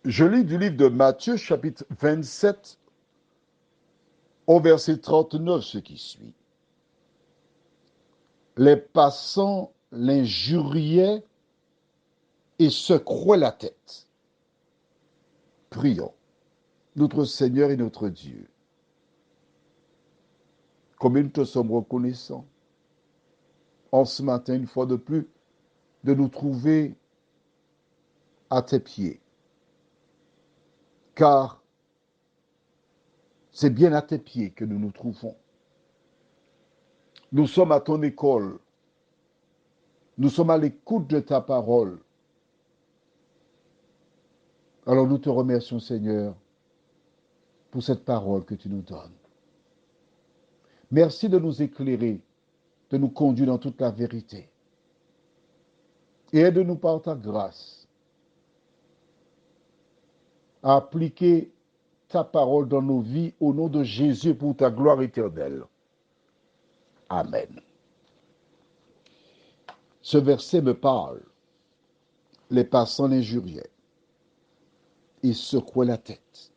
Je lis du livre de Matthieu, chapitre 27, au verset 39, ce qui suit. Les passants l'injuriaient et secouaient la tête. Prions. Notre Seigneur et notre Dieu, combien nous te sommes reconnaissants en ce matin, une fois de plus, de nous trouver à tes pieds. Car c'est bien à tes pieds que nous nous trouvons. Nous sommes à ton école. Nous sommes à l'écoute de ta parole. Alors nous te remercions, Seigneur, pour cette parole que tu nous donnes. Merci de nous éclairer, de nous conduire dans toute la vérité. Et aide-nous par ta grâce à appliquer ta parole dans nos vies au nom de Jésus pour ta gloire éternelle. Amen. Ce verset me parle. Les passants l'injuriaient. Ils secouaient la tête.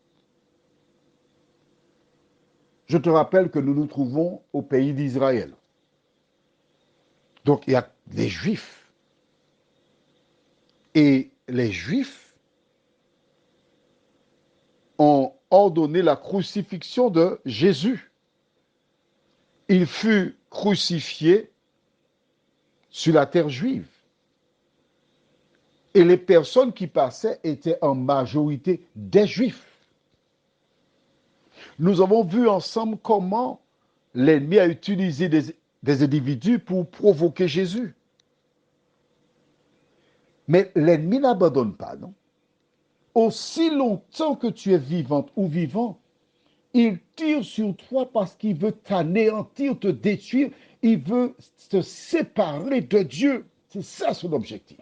Je te rappelle que nous nous trouvons au pays d'Israël. Donc il y a des Juifs. Et les Juifs ont ordonné la crucifixion de Jésus. Il fut crucifié sur la terre juive. Et les personnes qui passaient étaient en majorité des Juifs. Nous avons vu ensemble comment l'ennemi a utilisé des individus pour provoquer Jésus. Mais l'ennemi n'abandonne pas, non? Aussi longtemps que tu es vivante ou vivant, il tire sur toi parce qu'il veut t'anéantir, te détruire. Il veut te séparer de Dieu. C'est ça son objectif.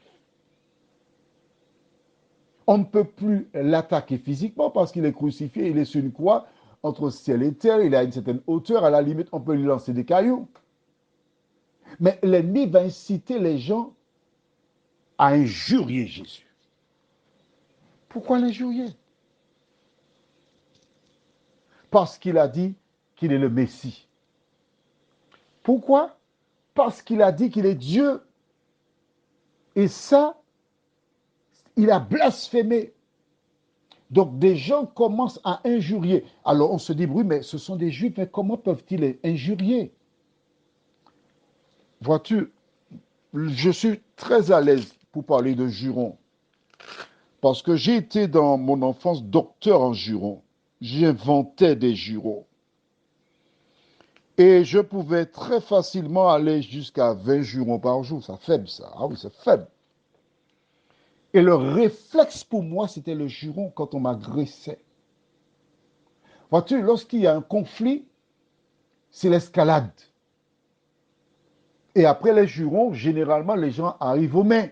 On ne peut plus l'attaquer physiquement parce qu'il est crucifié, il est sur une croix entre ciel et terre, il est à une certaine hauteur, à la limite, on peut lui lancer des cailloux. Mais l'ennemi va inciter les gens à injurier Jésus. Pourquoi l'injurier? Parce qu'il a dit qu'il est le Messie. Pourquoi? Parce qu'il a dit qu'il est Dieu. Et ça, il a blasphémé. Donc des gens commencent à injurier. Alors on se dit, oui, mais ce sont des Juifs, mais comment peuvent-ils injurier? Vois-tu, je suis très à l'aise pour parler de jurons. Parce que j'ai été dans mon enfance docteur en jurons. J'inventais des jurons. Et je pouvais très facilement aller jusqu'à 20 jurons par jour. C'est faible, ça. Ah oui, c'est faible. Et le réflexe pour moi, c'était le juron quand on m'agressait. Vois-tu, lorsqu'il y a un conflit, c'est l'escalade. Et après les jurons, généralement, les gens arrivent aux mains.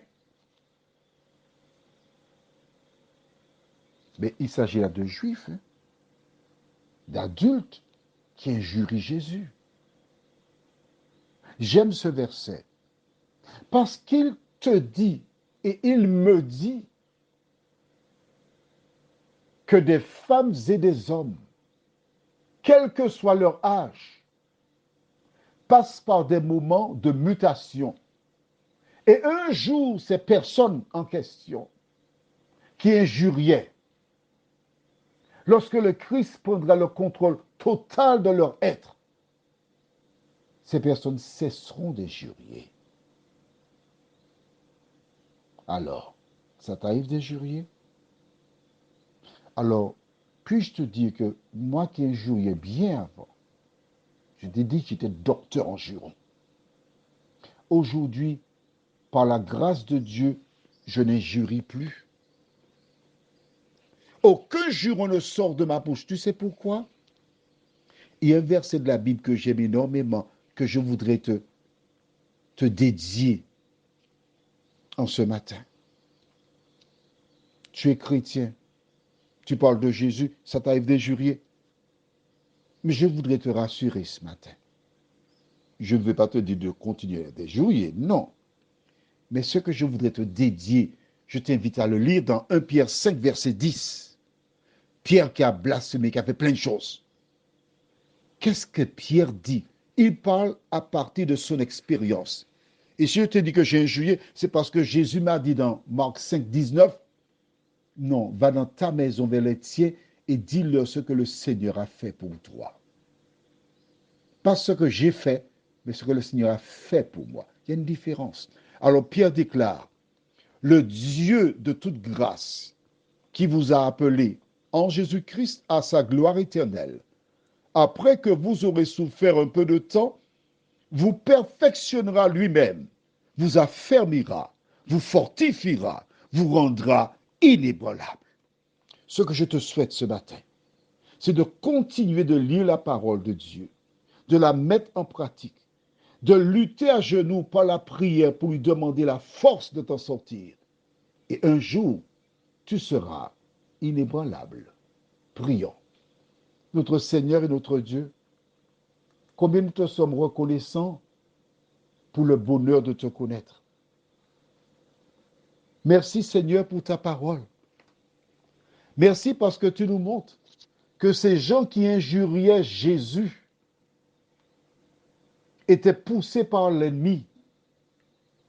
Mais il s'agit là de juifs, hein, d'adultes qui injurient Jésus. J'aime ce verset parce qu'il te dit et il me dit que des femmes et des hommes, quel que soit leur âge, passent par des moments de mutation. Et un jour, ces personnes en question qui injuriaient, lorsque le Christ prendra le contrôle total de leur être, ces personnes cesseront d'injurier. Alors, ça t'arrive d'injurier? Alors, puis-je te dire que moi qui injuriais bien avant, je t'ai dit que j'étais docteur en juron. Aujourd'hui, par la grâce de Dieu, je n'injurie plus. Aucun juron ne sort de ma bouche. Tu sais pourquoi? Il y a un verset de la Bible que j'aime énormément, que je voudrais te dédier en ce matin. Tu es chrétien, tu parles de Jésus, ça t'arrive d'injurier. Mais je voudrais te rassurer ce matin. Je ne vais pas te dire de continuer à d'injurier, non. Mais ce que je voudrais te dédier Je t'invite à le lire dans 1 Pierre 5, verset 10. Pierre qui a blasphémé, qui a fait plein de choses. Qu'est-ce que Pierre dit? Il parle à partir de son expérience. Et si je te dis que j'ai injurié, c'est parce que Jésus m'a dit dans Marc 5, 19, non, va dans ta maison vers les tiens et dis-leur ce que le Seigneur a fait pour toi. Pas ce que j'ai fait, mais ce que le Seigneur a fait pour moi. Il y a une différence. Alors Pierre déclare, le Dieu de toute grâce qui vous a appelé en Jésus-Christ à sa gloire éternelle, après que vous aurez souffert un peu de temps, vous perfectionnera lui-même, vous affermira, vous fortifiera, vous rendra inébranlable. Ce que je te souhaite ce matin, c'est de continuer de lire la parole de Dieu, de la mettre en pratique, de lutter à genoux par la prière pour lui demander la force de t'en sortir. Et un jour, tu seras inébranlable. Prions. Notre Seigneur et notre Dieu, combien nous te sommes reconnaissants pour le bonheur de te connaître. Merci Seigneur pour ta parole. Merci parce que tu nous montres que ces gens qui injuriaient Jésus étaient poussés par l'ennemi.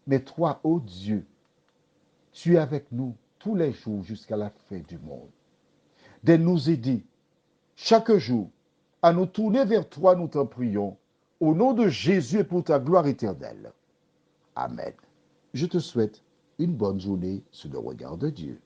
Mais toi, ô Dieu, tu es avec nous tous les jours jusqu'à la fin du monde. De nous aider chaque jour à nous tourner vers toi, nous t'en prions, au nom de Jésus et pour ta gloire éternelle. Amen. Je te souhaite une bonne journée sous le regard de Dieu.